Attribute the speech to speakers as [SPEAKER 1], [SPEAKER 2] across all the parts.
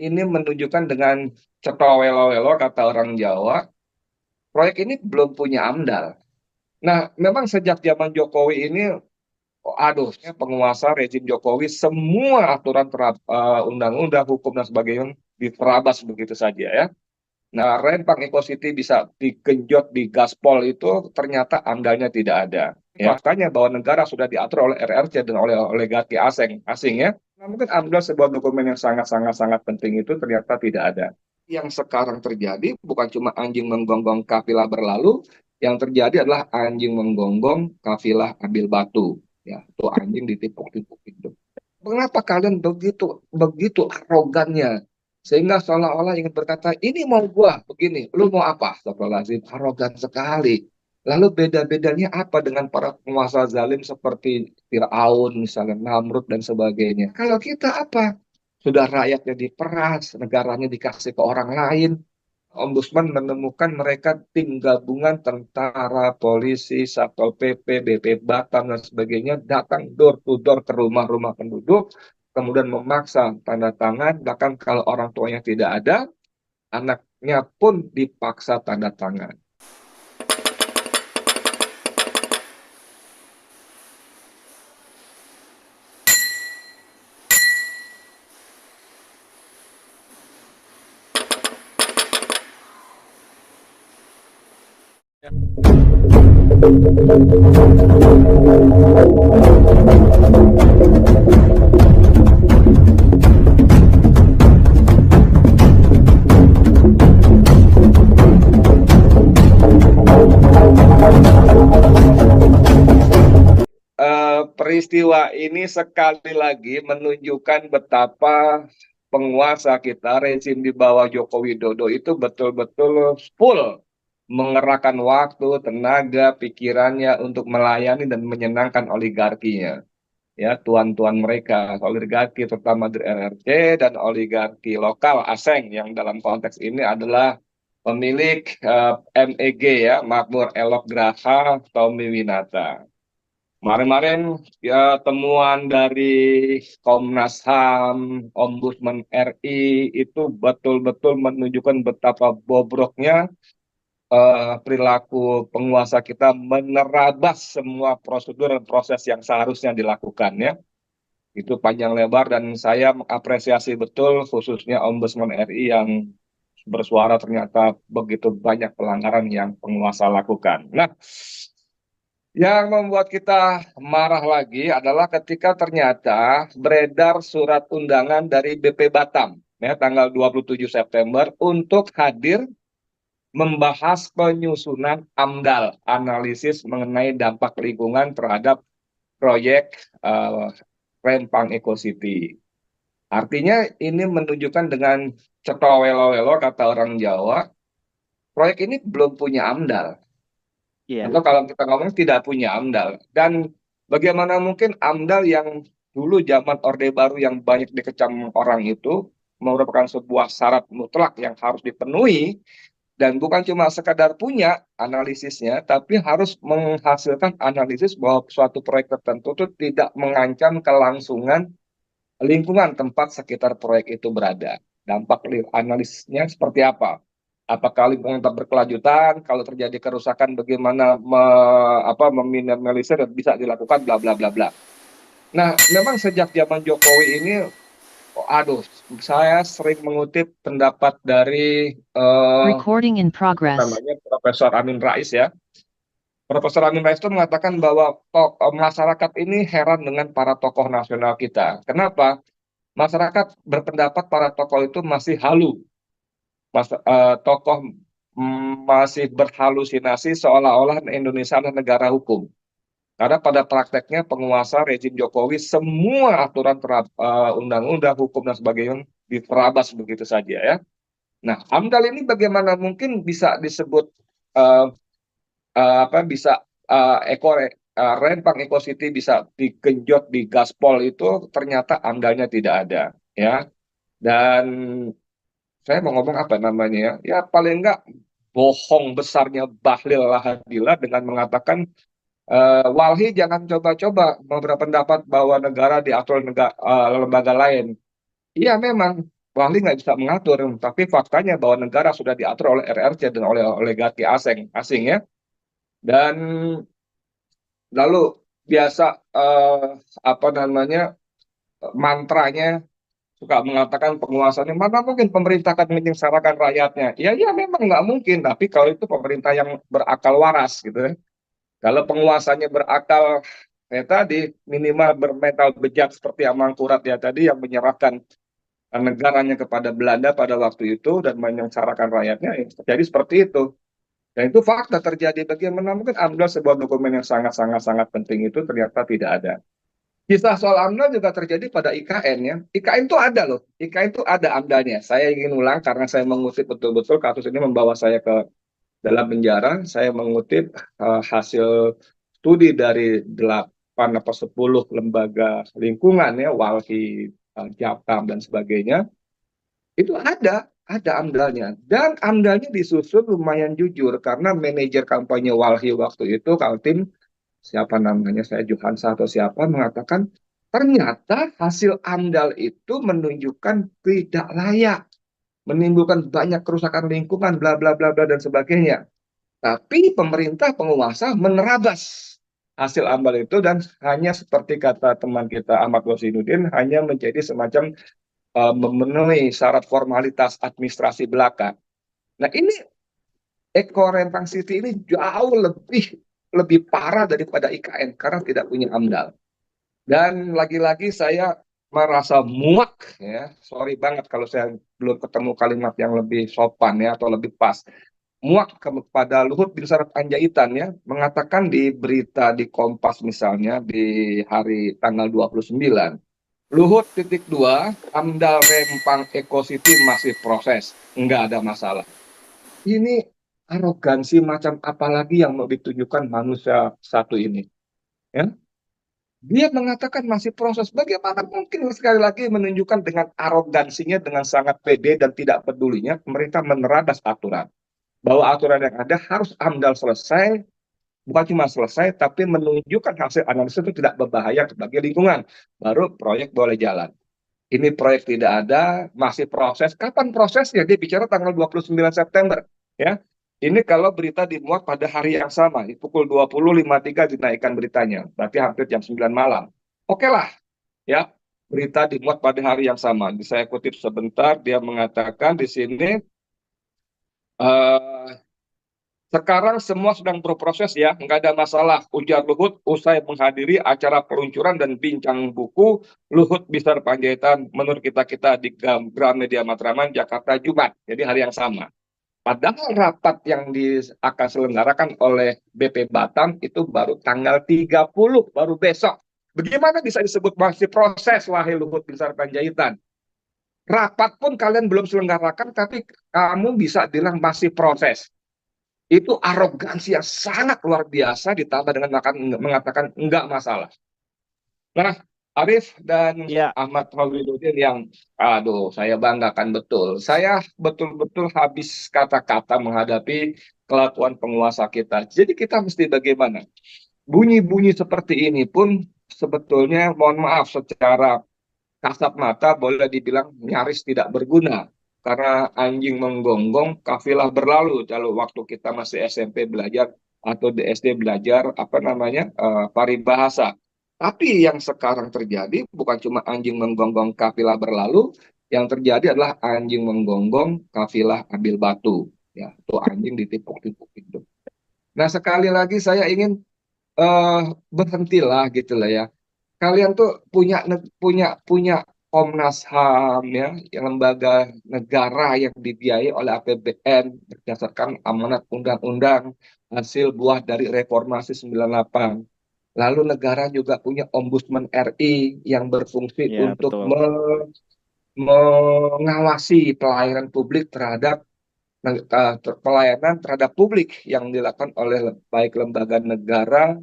[SPEAKER 1] ini menunjukkan dengan cetowelo-welo kata orang Jawa, proyek ini belum punya AMDAL. Nah, memang sejak zaman Jokowi ini, aduh, ya, penguasa rezim Jokowi semua aturan undang-undang, hukum dan sebagainya diterabas begitu saja ya. Nah, rempang Eco City bisa digenjot di gaspol itu ternyata AMDALnya tidak ada. Ya, faktanya bahwa negara sudah diatur oleh RRC dan oleh oligarki asing ya. Nah, mungkin AMDAL sebuah dokumen yang sangat penting itu ternyata tidak ada. Yang sekarang terjadi bukan cuma anjing menggonggong kafilah berlalu, yang terjadi adalah anjing menggonggong kafilah ambil batu. Ya, itu anjing ditipuk-tipuk itu. Mengapa kalian begitu begitu arogannya sehingga seolah-olah ingin berkata ini mau gua begini, lu mau apa? Astagfirullahaladzim, arogan sekali. Lalu beda-bedanya apa dengan para penguasa zalim seperti Firaun, misalnya Namrud dan sebagainya? Kalau kita apa? Sudah rakyatnya diperas, negaranya dikasih ke orang lain. Ombudsman menemukan mereka tim gabungan tentara, polisi, Satpol PP, BP Batam, dan sebagainya datang door to door ke rumah-rumah penduduk, kemudian memaksa tanda tangan, bahkan kalau orang tuanya tidak ada, anaknya pun dipaksa tanda tangan. Peristiwa ini sekali lagi menunjukkan betapa penguasa kita, rezim di bawah Joko Widodo itu betul-betul full mengerahkan waktu, tenaga, pikirannya untuk melayani dan menyenangkan oligarkinya. Ya, tuan-tuan mereka, oligarki terutama dari RRC dan oligarki lokal asing yang dalam konteks ini adalah pemilik MEG ya, Makmur Elok Graha, Tommy Winata. Kemarin-kemarin ya temuan dari Komnas HAM, Ombudsman RI itu betul-betul menunjukkan betapa bobroknya perilaku penguasa kita menerabas semua prosedur dan proses yang seharusnya dilakukan ya. Itu panjang lebar dan saya mengapresiasi betul khususnya Ombudsman RI yang bersuara ternyata begitu banyak pelanggaran yang penguasa lakukan. Nah, yang membuat kita marah lagi adalah ketika ternyata beredar surat undangan dari BP Batam ya tanggal 27 September untuk hadir membahas penyusunan AMDAL, analisis mengenai dampak lingkungan terhadap proyek Rempang Eco City. Artinya ini menunjukkan dengan cetowelo-welo kata orang Jawa, proyek ini belum punya AMDAL.
[SPEAKER 2] Iya,
[SPEAKER 1] Atau kalau kita ngomong tidak punya AMDAL. Dan bagaimana mungkin AMDAL yang dulu zaman Orde Baru yang banyak dikecam orang itu merupakan sebuah syarat mutlak yang harus dipenuhi dan bukan cuma sekadar punya analisisnya, tapi harus menghasilkan analisis bahwa suatu proyek tertentu itu tidak mengancam kelangsungan lingkungan tempat sekitar proyek itu berada. Dampak analisisnya seperti apa? Apakah lingkungan tetap berkelanjutan? Kalau terjadi kerusakan, bagaimana meminimalisir dan bisa dilakukan, bla bla bla bla. Nah, memang sejak zaman Jokowi ini, aduh, saya sering mengutip pendapat dari
[SPEAKER 3] Recording in progress.
[SPEAKER 1] namanya Profesor Amin Rais ya. Profesor Amin Rais itu mengatakan bahwa masyarakat ini heran dengan para tokoh nasional kita. Kenapa? Masyarakat berpendapat para tokoh itu masih halu, tokoh masih berhalusinasi seolah-olah Indonesia adalah negara hukum. Karena pada prakteknya penguasa rezim Jokowi semua aturan undang-undang, hukum dan sebagainya diterabas begitu saja ya. Nah, AMDAL ini bagaimana mungkin bisa disebut eh, bisa rempang Eco City bisa digenjot di gaspol itu ternyata AMDALnya tidak ada ya. Dan saya mau ngomong apa namanya ya, ya paling enggak bohong besarnya Bahlil Lahadilah dengan mengatakan Walhi jangan coba-coba berpendapat bahwa negara diatur lembaga lain. Iya memang Wali nggak bisa mengatur, tapi faktanya bahwa negara sudah diatur oleh RRC dan oleh oligarki asing ya. Dan lalu biasa apa namanya mantranya suka mengatakan penguasanya mana mungkin pemerintah akan menyengsarakan rakyatnya. Ya, ya memang nggak mungkin, tapi kalau itu pemerintah yang berakal waras gitu ya. Kalau penguasanya berakal, ya tadi minimal bermental bejat seperti Amangkurat ya tadi yang menyerahkan negaranya kepada Belanda pada waktu itu dan menyengsarakan rakyatnya, ya, terjadi seperti itu. Dan itu fakta terjadi. Bagaimana mungkin AMDAL sebuah dokumen yang sangat penting itu ternyata tidak ada. Kisah soal AMDAL juga terjadi pada IKN ya. IKN itu ada loh. IKN itu ada AMDALnya. Saya ingin ulang karena saya mengutip betul-betul kasus ini membawa saya ke dalam penjara. Saya mengutip hasil studi dari 8 atau 10 lembaga lingkungan ya, Walhi, Jakam dan sebagainya. Itu ada AMDALnya. Dan AMDALnya disusun lumayan jujur karena manajer kampanye Walhi waktu itu, Kaltim, siapa namanya, saya Johansa atau siapa, mengatakan ternyata hasil AMDAL itu menunjukkan tidak layak, menimbulkan banyak kerusakan lingkungan, bla bla bla bla dan sebagainya. Tapi pemerintah penguasa menerabas hasil AMDAL itu dan hanya seperti kata teman kita Ahmad Wasinuddin, hanya menjadi semacam memenuhi syarat formalitas administrasi belaka. Nah ini Eko Rempang City ini jauh lebih parah daripada IKN karena tidak punya AMDAL. Dan lagi-lagi saya merasa muak ya, sorry banget kalau saya belum ketemu kalimat yang lebih sopan ya atau lebih pas. Muak kepada Luhut Binsar Panjaitan ya, mengatakan di berita di Kompas misalnya di hari tanggal 29, Luhut titik 2, AMDAL Rempang Eco City masih proses, nggak ada masalah. Ini arogansi macam apa lagi yang mau ditunjukkan manusia satu ini? Ya, dia mengatakan masih proses. Bagaimana mungkin sekali lagi menunjukkan dengan arogansinya, dengan sangat pede dan tidak pedulinya, pemerintah menerabas aturan. Bahwa aturan yang ada harus AMDAL selesai, bukan cuma selesai, tapi menunjukkan hasil analisis itu tidak berbahaya bagi lingkungan. Baru proyek boleh jalan. Ini proyek tidak ada, masih proses. Kapan prosesnya? Dia bicara tanggal 29 September. Ya, ini kalau berita dimuat pada hari yang sama, di pukul 20.53 dinaikkan beritanya, berarti hampir jam 9 malam. Oke lah, ya, berita dimuat pada hari yang sama. Saya kutip sebentar, dia mengatakan di sini, eh, sekarang semua sedang berproses ya, nggak ada masalah. Ujar Luhut usai menghadiri acara peluncuran dan bincang buku Luhut Binsar Panjaitan menurut kita di Gramedia Matraman, Jakarta, Jumat. Jadi hari yang sama. Padahal rapat yang akan selenggarakan oleh BP Batam itu baru tanggal 30, baru besok. Bagaimana bisa disebut masih proses, wahai Luhut Binsar Panjaitan? Rapat pun kalian belum selenggarakan, tapi kamu bisa bilang masih proses. Itu arogansi yang sangat luar biasa ditambah dengan mengatakan enggak masalah. Nah, Arif dan
[SPEAKER 2] Ya,
[SPEAKER 1] Ahmad Holidudin yang, aduh, saya banggakan betul. Saya betul-betul habis kata-kata menghadapi kelakuan penguasa kita. Jadi kita mesti bagaimana? Bunyi-bunyi seperti ini pun sebetulnya, mohon maaf, secara kasat mata boleh dibilang nyaris tidak berguna. Karena anjing menggonggong, kafilah berlalu. Kalau waktu kita masih SMP belajar atau di SD belajar apa namanya paribahasa. Tapi yang sekarang terjadi bukan cuma anjing menggonggong kafilah berlalu, yang terjadi adalah anjing menggonggong kafilah ambil batu. Ya, itu anjing ditipuk-tipuk itu. Nah, sekali lagi saya ingin eh berhentilah gitu lah ya. Kalian tuh punya Komnas HAM ya, yang lembaga negara yang dibiayai oleh APBN berdasarkan amanat undang-undang hasil buah dari reformasi 98. Lalu negara juga punya Ombudsman RI yang berfungsi
[SPEAKER 2] ya
[SPEAKER 1] untuk
[SPEAKER 2] betul.
[SPEAKER 1] mengawasi pelayanan publik terhadap pelayanan terhadap publik yang dilakukan oleh baik lembaga negara,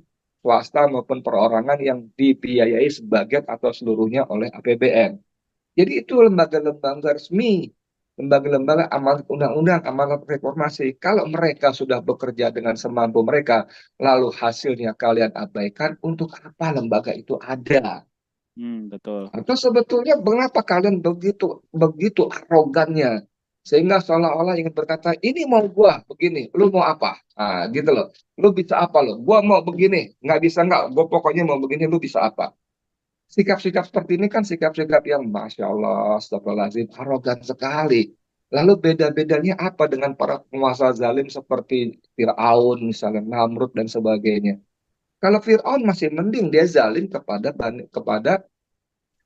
[SPEAKER 1] swasta maupun perorangan yang dibiayai sebagian atau seluruhnya oleh APBN. Jadi itu lembaga-lembaga resmi, lembaga-lembaga amanat undang-undang, amanat reformasi. Kalau mereka sudah bekerja dengan semampu mereka, lalu hasilnya kalian abaikan, untuk apa lembaga itu ada?
[SPEAKER 2] Betul.
[SPEAKER 1] Atau sebetulnya mengapa kalian begitu begitu arogannya sehingga seolah-olah ingin berkata ini mau gua begini, lu mau apa? Ah, gitu loh. Lu bisa apa lo? Gua mau begini, nggak bisa nggak? Gua pokoknya mau begini, lu bisa apa? Sikap-sikap seperti ini kan sikap-sikap yang masya Allah, astagfirullahaladzim, arogan sekali. Lalu beda-bedanya apa dengan para penguasa zalim seperti Fir'aun, misalnya Namrud dan sebagainya? Kalau Fir'aun masih mending dia zalim kepada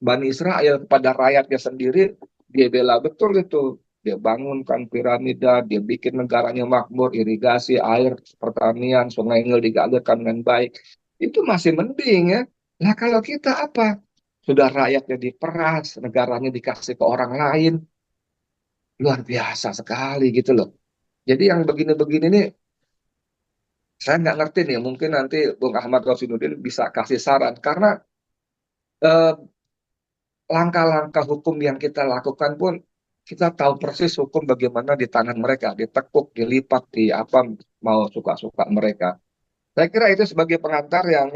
[SPEAKER 1] Bani Israel, kepada rakyatnya sendiri, dia bela betul itu. Dia bangunkan piramida, dia bikin negaranya makmur, irigasi, air, pertanian, sungai Nil digalirkan dengan baik. Itu masih mending ya. Nah kalau kita apa? Sudah rakyatnya diperas, negaranya dikasih ke orang lain. Luar biasa sekali gitu loh. Jadi yang begini-begini nih, saya nggak ngerti nih. Mungkin nanti Bung Ahmad Rosinuddin bisa kasih saran. Karena eh, langkah-langkah hukum yang kita lakukan pun kita tahu persis hukum bagaimana di tangan mereka, ditekuk, dilipat, di apa mau suka-suka mereka. Saya kira itu sebagai pengantar yang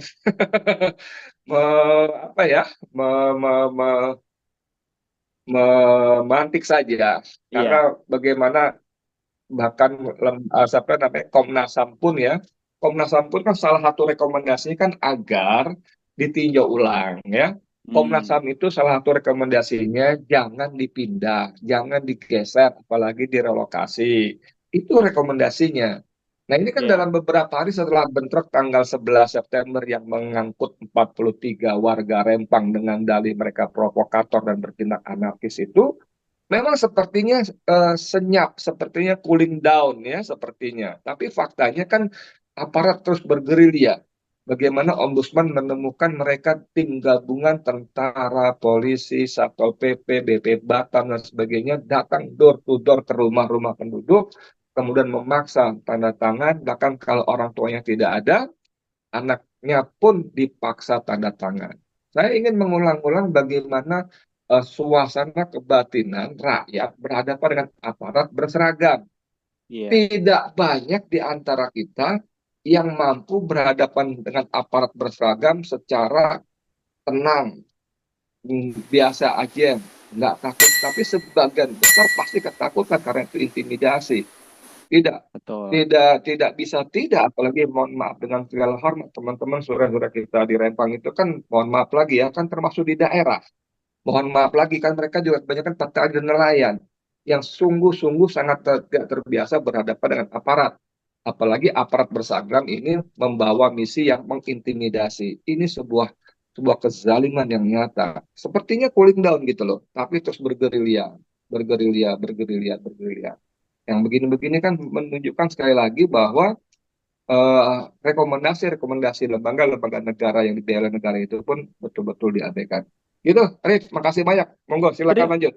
[SPEAKER 1] apa ya, me- me- me- memantik saja. Karena
[SPEAKER 2] Iya.
[SPEAKER 1] bagaimana bahkan siapa namanya Komnas HAM pun ya, Komnas HAM pun kan salah satu rekomendasinya kan agar ditinjau ulang ya. Komnas
[SPEAKER 2] Hmm.
[SPEAKER 1] HAM itu salah satu rekomendasinya jangan dipindah, jangan digeser, apalagi direlokasi. Itu rekomendasinya. Nah ini kan
[SPEAKER 2] Iya.
[SPEAKER 1] dalam beberapa hari setelah bentrok tanggal 11 September yang mengangkut 43 warga Rempang dengan dalih mereka provokator dan bertindak anarkis itu, memang sepertinya senyap, sepertinya cooling down ya, sepertinya. Tapi faktanya kan aparat terus bergerilya. Bagaimana Ombudsman menemukan mereka tim gabungan tentara, polisi, Satpol PP, BP Batam dan sebagainya datang door to door ke rumah-rumah penduduk, kemudian memaksa tanda tangan, bahkan kalau orang tuanya tidak ada, anaknya pun dipaksa tanda tangan. Saya ingin mengulang-ulang bagaimana suasana kebatinan rakyat berhadapan dengan aparat berseragam.
[SPEAKER 2] Iya.
[SPEAKER 1] Tidak banyak di antara kita yang mampu berhadapan dengan aparat berseragam secara tenang, biasa aja, nggak takut. Tapi sebagian besar pasti ketakutan karena itu intimidasi. Tidak,
[SPEAKER 2] Betul.
[SPEAKER 1] tidak bisa tidak, apalagi mohon maaf dengan segala hormat teman-teman saudara-saudara kita di Rempang itu kan mohon maaf lagi ya kan termasuk di daerah. Mohon maaf lagi kan mereka juga kebanyakan petani dan nelayan yang sungguh-sungguh sangat tidak terbiasa berhadapan dengan aparat. Apalagi aparat berseragam ini membawa misi yang mengintimidasi. Ini sebuah sebuah kezaliman yang nyata. Sepertinya cooling down gitu loh, tapi terus bergerilya, bergerilya, bergerilya, bergerilya. Yang begini-begini kan menunjukkan sekali lagi bahwa rekomendasi-rekomendasi lembaga-lembaga negara yang dibela negara itu pun betul-betul diabaikan. Gitu, Rif, makasih banyak. Monggo, silakan
[SPEAKER 2] Tadi
[SPEAKER 1] lanjut.